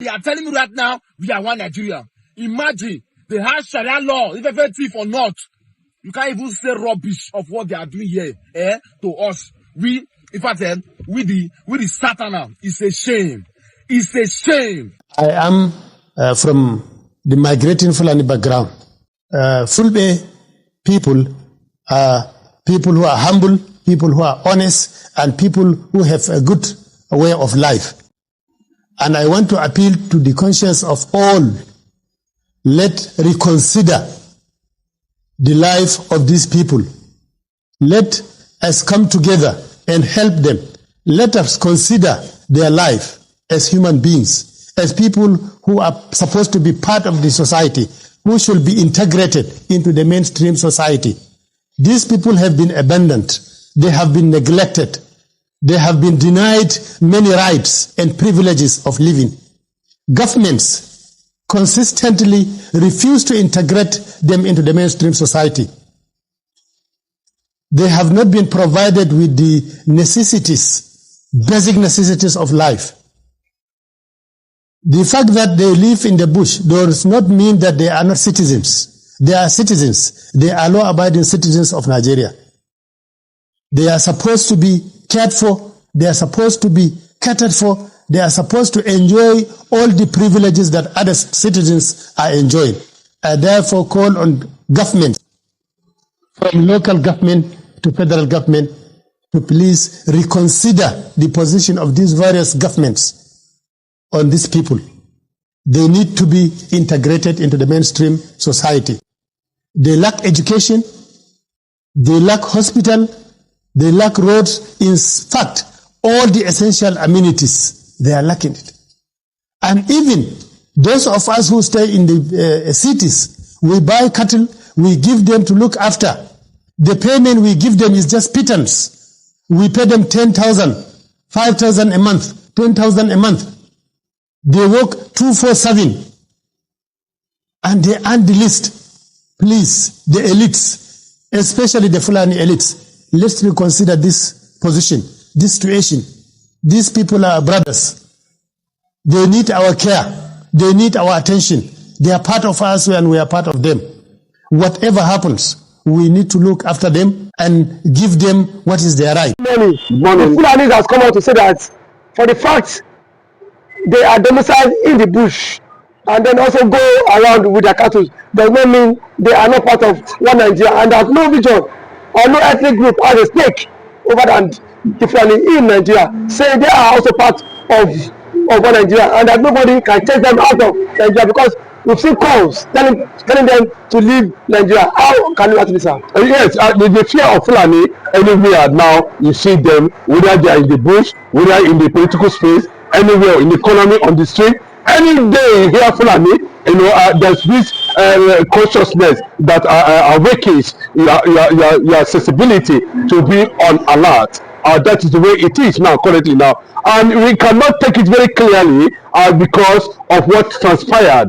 They are telling me right now, we are one Nigeria. Imagine, they have Sharia law, if a thief or not. You can't even say rubbish of what they are doing here, to us. We, in fact, with the Satan, it's a shame. It's a shame. I am from the migrating Fulani background. Fulbe people are people who are humble, people who are honest, and people who have a good way of life. And I want to appeal to the conscience of all. Let's reconsider the life of these people. Let us come together and help them. Let us consider their life as human beings, as people who are supposed to be part of the society, who should be integrated into the mainstream society. These people have been abandoned. They have been neglected. They have been denied many rights and privileges of living. Governments consistently refuse to integrate them into the mainstream society. They have not been provided with the necessities, basic necessities of life. The fact that they live in the bush does not mean that they are not citizens. They are citizens. They are law-abiding citizens of Nigeria. They are supposed to be cared for. They are supposed to be catered for. They are supposed to enjoy all the privileges that other citizens are enjoying. I therefore call on government, from local government to federal government, to please reconsider the position of these various governments on these people. They need to be integrated into the mainstream society. They lack education, they lack hospital, they lack roads. In fact, all the essential amenities, they are lacking it. And even those of us who stay in the cities, we buy cattle, we give them to look after. The payment we give them is just pittance. We pay them 10,000, 5,000 a month, 10,000 a month. They work 247 and they earn the least. Please, the elites, especially the Fulani elites, let's reconsider this position, this situation. These people are our brothers. They need our care. They need our attention. They are part of us and we are part of them. Whatever happens, we need to look after them and give them what is their right. Good morning. The Fulanis has come out to say that for the fact they are domiciled in the bush and then also go around with their cattle does not mean they are not part of one Nigeria, and that no region or no ethnic group has a stake over than the Fulani in Nigeria, saying they are also part of one Nigeria and that nobody can take them out of Nigeria because we've seen calls telling them to leave Nigeria. How can you answer this? Yes, the fear of Fulani anywhere now, you see them, whether they are in the bush, whether in the political space, anywhere in the economy, on the street. Any day you hear Fulani, there's this consciousness that awakens your accessibility to be on alert. That is the way it is now, currently now. And we cannot take it very clearly because of what transpired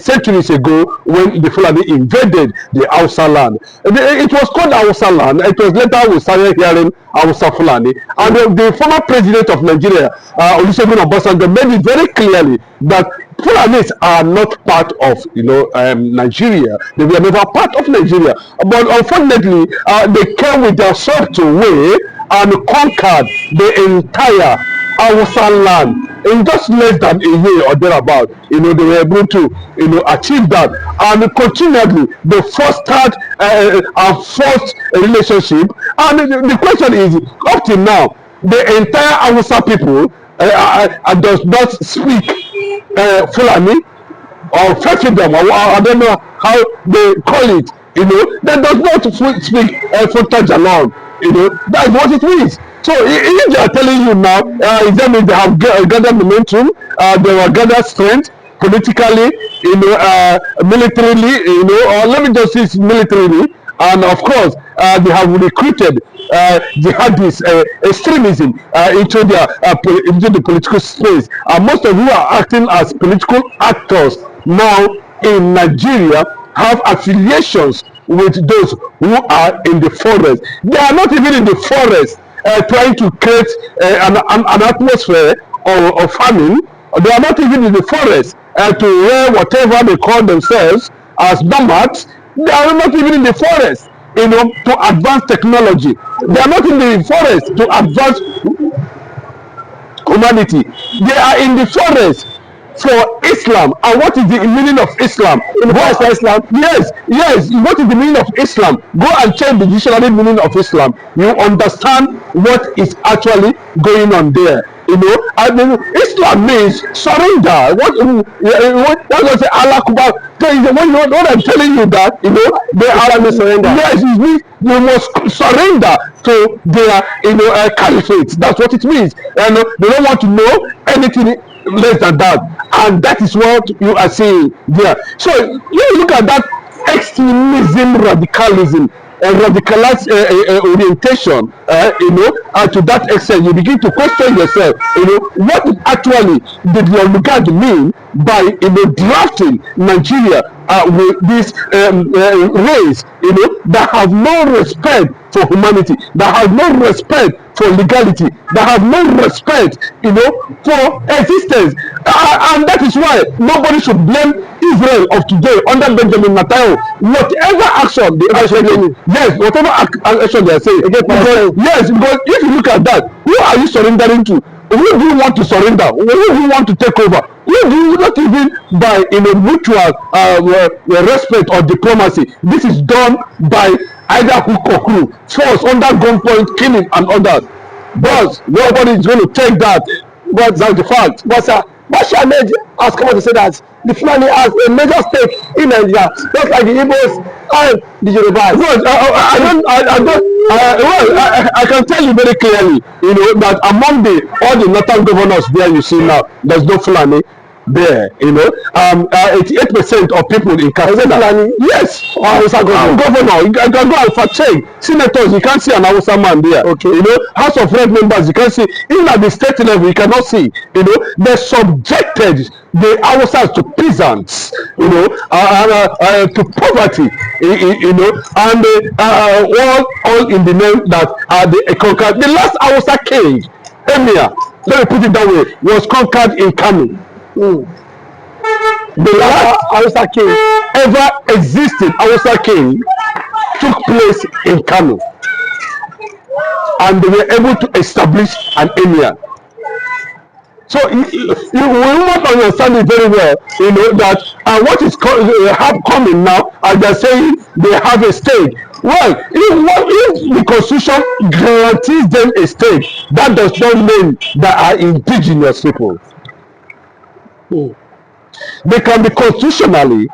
centuries ago when the Fulani invaded the Hausa land. It was called Hausa land. It was later we started hearing Hausa Fulani. And the former president of Nigeria, Olusegun Obasanjo, made it very clearly that Fulanis are not part of Nigeria. They were never part of Nigeria. But unfortunately, they came with their sword to way and conquered the entire Hausa land in just less than a year or thereabout. They were able to achieve that, and continually they fostered and forced a relationship. And the question is, up till now, the entire Hausa people does not speak Fulani or freedom, or I don't know how they call it. They does not speak Fulani alone. That's what it means. So if they are telling you now, that means they have gathered momentum, they have gathered strength politically, militarily, or let me just say militarily, and of course they have recruited jihadist extremism into the political space. Most of you are acting as political actors now in Nigeria, have affiliations with those who are in the forest. They are not even in the forest trying to create an atmosphere of famine They are not even in the forest to wear whatever they call themselves as nomads. They are not even in the forest, to advance technology. They are not in the forest to advance humanity. They are in the forest for Islam. And what is the meaning of Islam? In the forest for Islam? Yes, yes. What is the meaning of Islam? Go and check the dictionary meaning of Islam. You understand what is actually going on there. I mean, Islam means surrender. What does Allah Akbar? What I'm telling you that, they are surrender. Yes, it means you must surrender to their, caliphate. That's what it means. And they don't want to know anything less than that. And that is what you are saying there. So you look at that extremism, radicalism, and radicalized orientation, to that extent, you begin to question yourself, what actually did the oligarch mean by, drafting Nigeria with this race, that have no respect for humanity, that have no respect for legality, that have no respect, for existence. And that is why nobody should blame Israel of today under Benjamin Netanyahu. Whatever action they are taking, yes, whatever action they are saying, yes, because if you look at that, who are you surrendering to? Who do you want to surrender? Who do you want to take over? Who do you not even by mutual respect or diplomacy? This is done by either hook or crew, force under gunpoint, killing and others. But nobody is going to take that. But that's the fact. But sir, Bashir Ahmed has come out to say that the Fulani has a major stake in Nigeria, just like the Igbos and the Yorubas. I can tell you very clearly, that among all the northern governors there you see now, there's no Fulani there, 88% of people in Katsina. Yes, governor. You can go and fact check. Senators, you can't see an Hausa man there. Okay. House of Rep members, you can see. Even at the state level, you cannot see. They subjected the Hausas to peasants, to poverty, and all in the name that they conquered. The last Hausa king, Emir, let me put it that way, was conquered in Kano. The last Hausa king ever existed, Hausa king, took place in Kano, and they were able to establish an emir. So you will not understand it very well, that what is coming now, as they're saying they have a stake. Well, if the constitution guarantees them a stake, that does not mean they are indigenous people. They can be constitutionally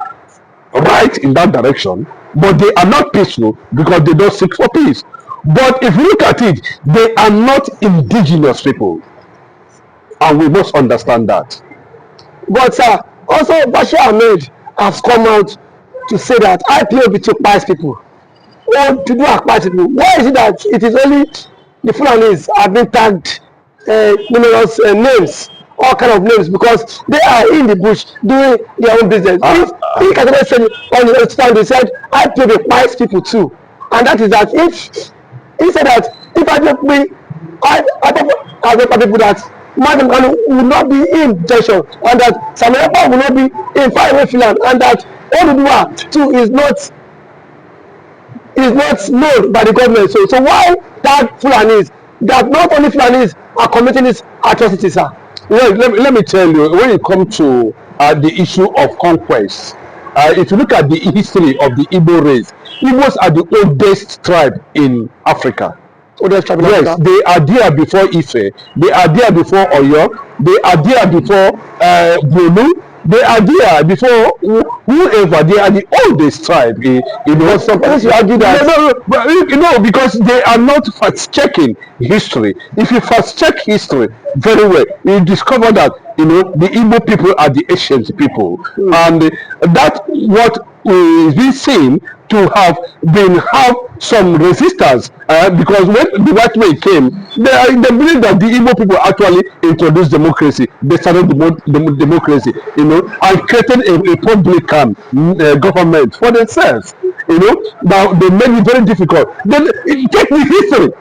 right in that direction, but they are not peaceful because they don't seek for peace. But if you look at it, they are not indigenous people, and we must understand that. But also Bashir Ahmed has come out to say that IPOB to pass people, or to do pass people. Why is it that it is only the Fulanis have been tagged numerous names? All kind of names, because they are in the bush doing their own business. If Katana said on the stand, they said I play the pies people too, and that is that if he said that if I don't be other people that Madam Kanu will not be in Joshua, and that Samuel will not be in Fire Finland, and that Oduduwa too is not known by the government. So why that Fulanis, that not only Fulanis are committing these atrocities, sir? Well, let me tell you, when it comes to the issue of conquest, if you look at the history of the Igbo race, Igbos are the oldest tribe in Africa. Oldest tribe in Africa? They are there before Ife, they are there before Oyo, they are there before Bolu, they are there before whoever. They are the oldest tribe. Sometimes you argue that. No, because they are not fast checking history. If you fast check history very well, you discover that the Igbo people are the ancient people, and that what is being seen to have some resistance, because when the white man came, they believe that the Igbo people actually introduced democracy. They started democracy, and created a republican government for themselves. Now they made it very difficult. Then take the history.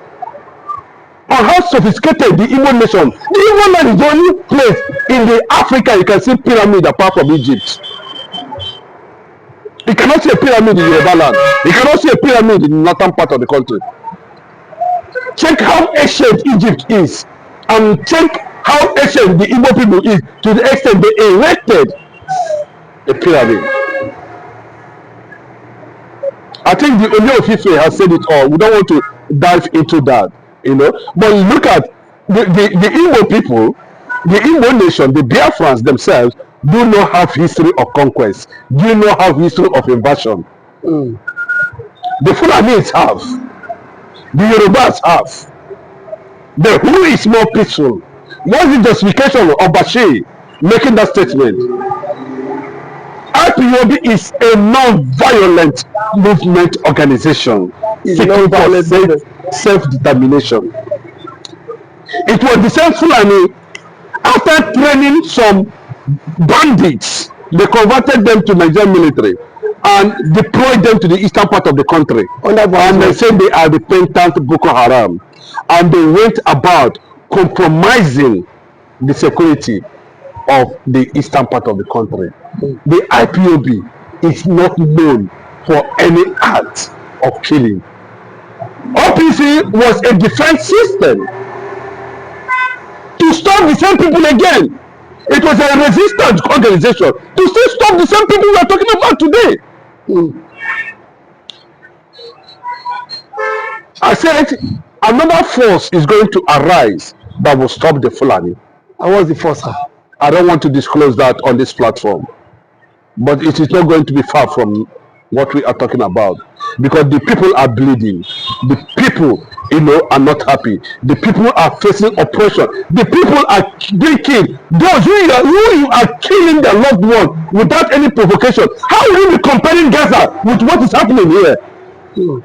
on how sophisticated the Igbo nation. The Igbo land is the only place in the Africa you can see pyramid apart from Egypt. You cannot see a pyramid in Yoruba land. You cannot see a pyramid in the northern part of the country. Check how ancient Egypt is, and check how ancient the Igbo people is to the extent they erected a pyramid. I think the Oyo of Ife has said it all. We don't want to dive into that, you know. But look at the Igbo people, the Igbo nation, the Biafrans themselves do not have history of conquest, do not have history of invasion. The Fulanis have, the Yorubas have. The who is more peaceful? What's the justification of Bashir making that statement? IPOB is a non-violent movement organization seeking for self-determination. It was the same Fulani, after training some bandits, they converted them to Nigerian military and deployed them to the eastern part of the country. And they said they are repentant Boko Haram. And they went about compromising the security of the eastern part of the country. The IPOB is not known for any act of killing. OPC was a defense system to stop the same people again. It was a resistance organization to still stop the same people we are talking about today. I said another force is going to arise that will stop the Fulani. And what's the force, sir? I don't want to disclose that on this platform, but it is not going to be far from what we are talking about, because the people are bleeding. The people, you know, are not happy. The people are facing oppression. The people are being killed. Those who you are killing their loved one without any provocation. How will you be comparing Gaza with what is happening here? When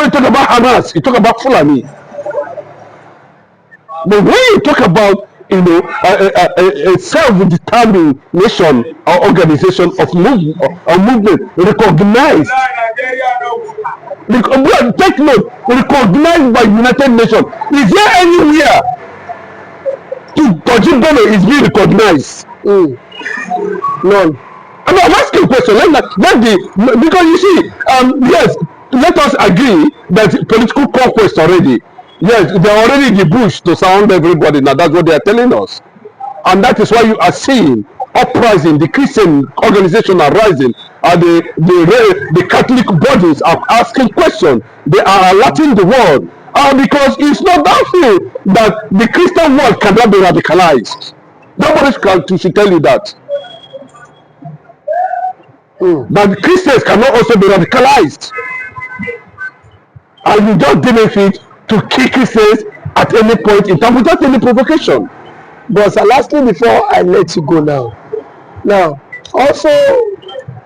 you talk about Hamas, you talk about Fulani. But when you talk about, you know, a self-determination or organization of movement recognized, take note, recognized by United Nations. Is there anywhere Tojibolo is being recognized? None. I'm asking a question. Because you see, yes, let us agree that political conquest already. Yes, they are already in the bush to sound everybody. Now that's what they are telling us. And that is why you are seeing uprising, the Christian organization are rising, and the Catholic bodies are asking questions. They are alerting the world. Because it's not that way that the Christian world cannot be radicalized. Nobody should tell you that. But Christians cannot also be radicalized. And you just benefit to kill Christians at any point in time without any provocation. But lastly, before I let you go now, also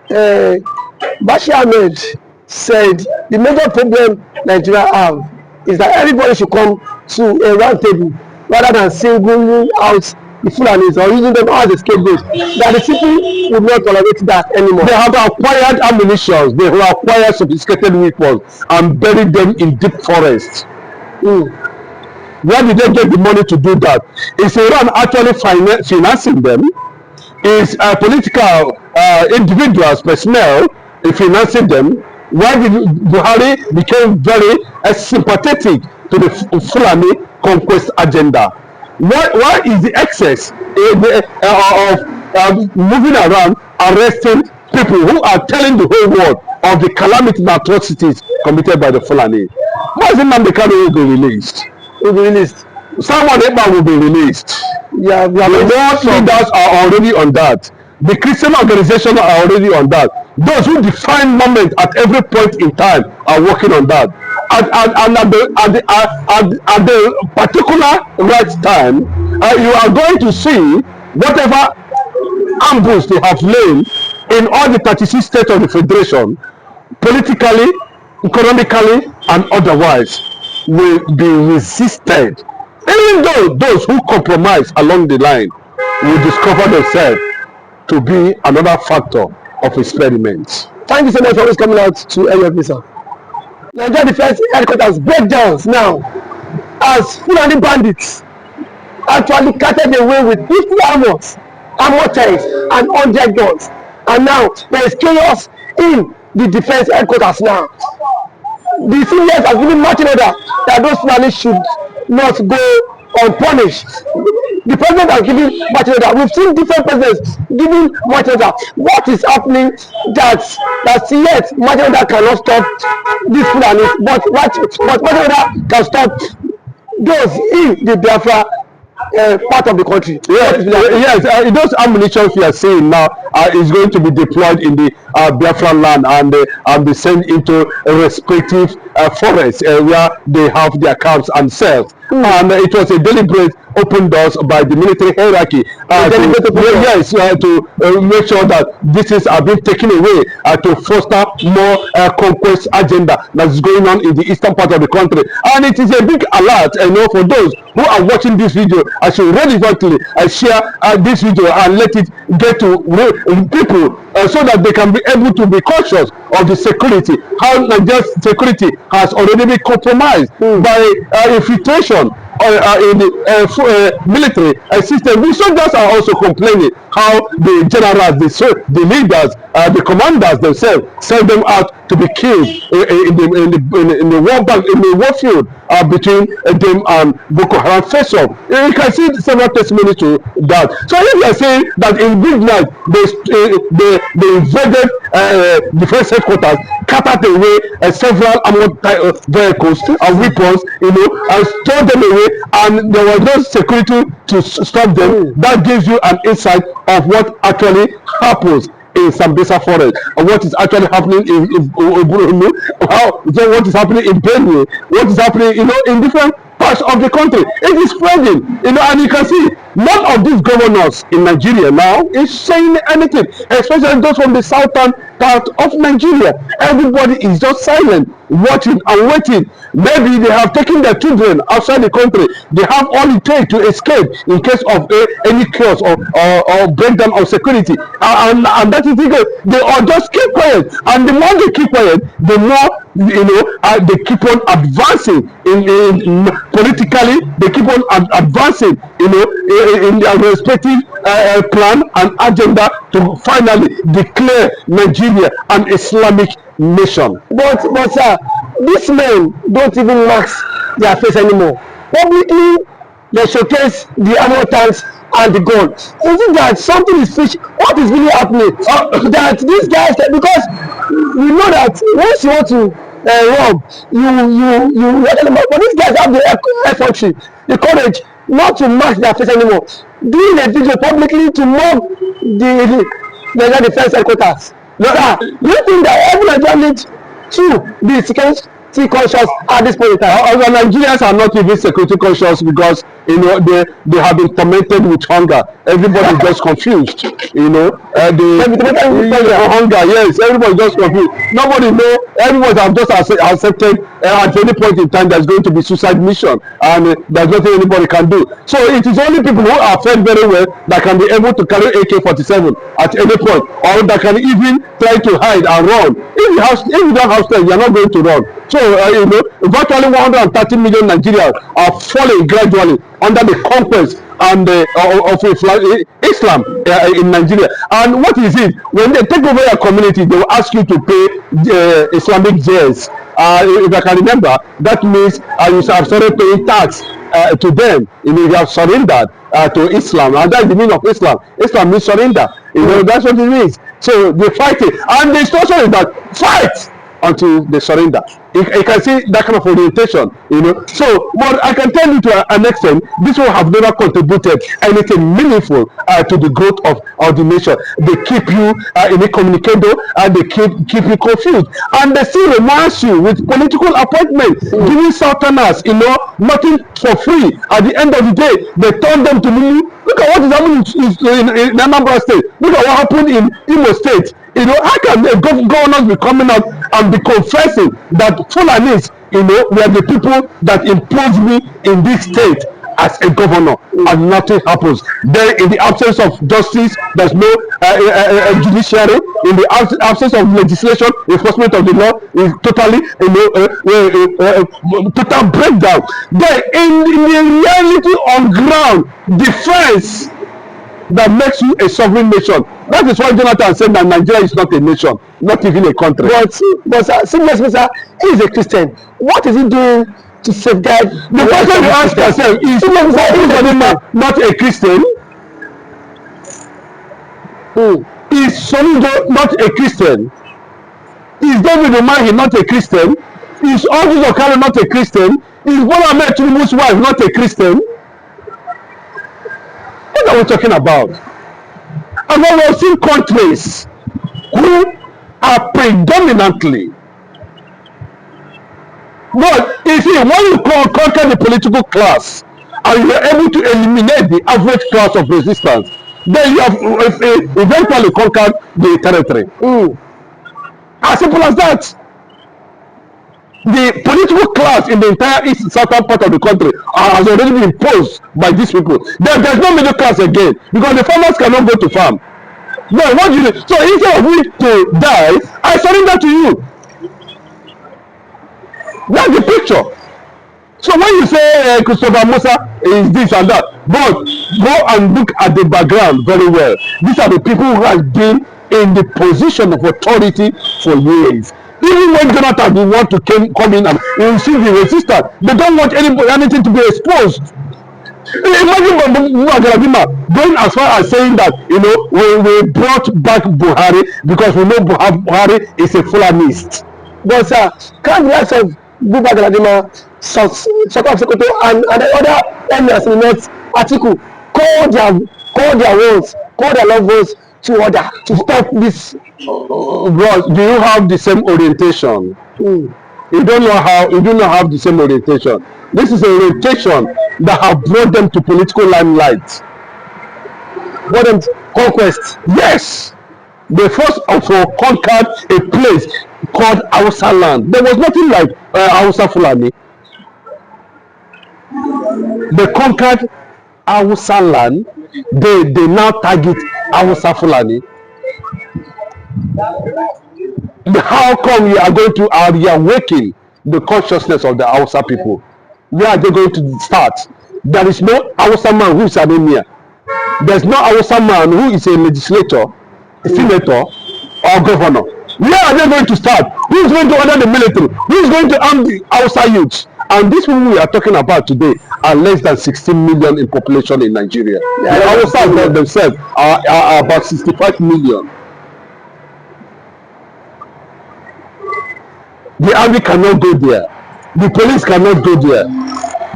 Bashir Ahmed said the major problem Nigeria have is that everybody should come to a round table rather than singling out the Fulanis or using them as a scapegoat. That the people would not tolerate that anymore. They have acquired ammunition, they have acquired sophisticated weapons and buried them in deep forests. Where did they get the money to do that? Is Iran actually financing them? Is political individuals, personnel, financing them? Why did Buhari become very sympathetic to the Fulani conquest agenda? Why is the excess of moving around, arresting people who are telling the whole world of the calamity and atrocities committed by the Fulani? Why is nnamdikanu will be released? Someone will be released. The world leaders are already on that. The Christian organizations are already on that. Those who define moment at every point in time are working on that. And at the particular right time, you are going to see whatever ambush they have laid in all the 36 states of the Federation, politically, economically, and otherwise, will be resisted. Even though those who compromise along the line will discover themselves to be another factor of experiments. Thank you so much for always coming out to help me, sir. Nigeria Defense Headquarters breakdowns now. as Fulani bandits actually carted away with 50 armor tanks and 100 guns, and now there is chaos in the defense headquarters now. The seniors have given marching order that those Fulani should not go unpunished. The president has given marching order. We've seen different presidents giving marching order. What is happening that yet marching order cannot stop these Fulani, but marching order can stop those in the Biafra part of the country. Yes, those ammunition we are seeing now is going to be deployed in the Biafra land and be sent into respective forests where they have their camps and cells. And it was a deliberate open doors by the military hierarchy to make sure that this is being taken away to foster more conquest agenda that is going on in the eastern part of the country. And it is a big alert, for those who are watching this video. I should relevantly share this video and let it get to people so that they can be able to be conscious of the security, how Nigeria's security has already been compromised by infiltration in the military system. The soldiers are also complaining how the generals, the leaders, the commanders themselves send them out to be killed in the war field between them and Boko Haram face off. You can see several testimonies to that. So if you are saying that in big night they invaded defense headquarters, carted away several armored vehicles and weapons, and stole them away, and there was no security to stop them, that gives you an insight of what actually happens in Sambisa forest, and what is actually happening in what is happening in Benue, what is happening, in different parts of the country. It is spreading, and you can see none of these governors in Nigeria now is saying anything, especially those from the southern part of Nigeria. Everybody is just silent, watching and waiting. Maybe they have taken their children outside the country. They have all it takes to escape in case of any chaos or breakdown of security. And that is because they all just keep quiet. And the more they keep quiet, the more they keep on advancing in politically. They keep on advancing, in their respective plan and agenda to finally declare Nigeria an Islamic nation. But sir, these men don't even mask their face anymore. Publicly, they showcase the armor tanks and the gun. Isn't that something is fishy? What is really happening? That these guys, because we know that once you want to rob, but these guys have the effrontery, the courage not to mask their face anymore. Doing a video publicly to mock the Nigerian defense headquarters. Sir, do you think that every Nigerian needs to be security conscious at this point in time? Nigerians are not even security conscious because they have been tormented with hunger. Everybody is just confused. Hunger. Yes, everybody is just confused. Nobody know. Everybody have just accepted at any point in time there's going to be suicide mission, and there's nothing anybody can do. So it is only people who are fed very well that can be able to carry AK-47 at any point, or that can even try to hide and run. If you don't have strength, you're not going to run. So virtually 130 million Nigerians are falling gradually under the conquest and of Islam in Nigeria. And what is it? When they take over your community, they will ask you to pay Islamic jails. If I can remember, that means you have started paying tax to them. You have surrendered to Islam, and that's the meaning of Islam. Islam means surrender. That's what it means. So they fight it, and the instruction is that fight until they surrender. You can see that kind of orientation, So, but I can tell you to an extent, this will have never contributed anything meaningful to the growth of the nation. They keep you incommunicado, and they keep you confused, and they still remind you with political appointments, giving southerners, nothing for free. At the end of the day, they turn them to Lulu. Look at what is happening in Anambra State. Look at what happened in Imo State. How can the governors be coming out and be confessing that Fulanis, were the people that imposed me in this state? as a governor and nothing happens. Then in the absence of justice, there's no judiciary. In the absence of legislation, enforcement of the law is totally, total breakdown. Then in the reality on ground, defense that makes you a sovereign nation. That is why Jonathan said that Nigeria is not a nation, not even a country. But seriously, sir, he is a Christian. What is he doing to safeguard? The question you ask yourself is not a Christian? Is Soludo not a Christian? Is David Umahi not a Christian? Is Audrey Okaro not a Christian? Is Bola Ahmed Tinubu's wife not a Christian? What are we talking about? And then we've seen countries who are predominantly, but you see, when you conquer the political class and you're able to eliminate the average class of resistance, then you have eventually conquered the territory. As simple as that. The political class in the entire east southern part of the country has already been imposed by these people. There's no middle class again because the farmers cannot go to farm. No, what do you do? So instead of me to die, I surrender to you. That's the picture. So when you say Christopher Musa is this and that, but go and look at the background very well. These are the people who have been in the position of authority for years. Even when Jonathan will want to come in and you see the resistance, they don't want anything to be exposed. Imagine Galadima going as far as saying that, we brought back Buhari because we know Buhari is a Fulanist. But sir, can't the likes of Buba Galadima, South of Sokoto, and the other emirs in the North Atiku call their ones, call their loved ones to order to stop this? Bro, do you have the same orientation? You don't have the same orientation. This is an orientation that have brought them to political limelight. Brought them to conquest. Yes. They first of all conquered a place called Hausa land. There was nothing like Hausa Fulani. They conquered Hausa land. They now target Hausa Fulani. How come you are going to reawaken the consciousness of the Hausa people? Where are they going to start? There is no Hausa man who is an emir. There is no Hausa man who is a legislator, a senator, or governor. Where are they going to start? Who is going to order the military? Who is going to arm the Hausa youths? And these people we are talking about today are less than 16 million in population in Nigeria. The Hausa themselves are about 65 million. The army cannot go there. The police cannot go there.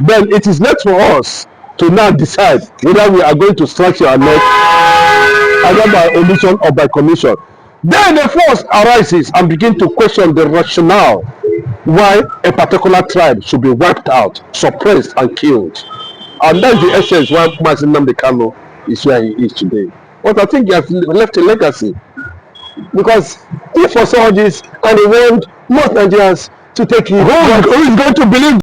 Then it is left for us to now decide whether we are going to strike your neck either by omission or by commission. Then the force arises and begin to question the rationale why a particular tribe should be wiped out, suppressed, and killed. And that's the essence why nnamdikanu is where he is today. But I think he has left a legacy. Because if for all this and they want most Nigerians to take it, who is going to believe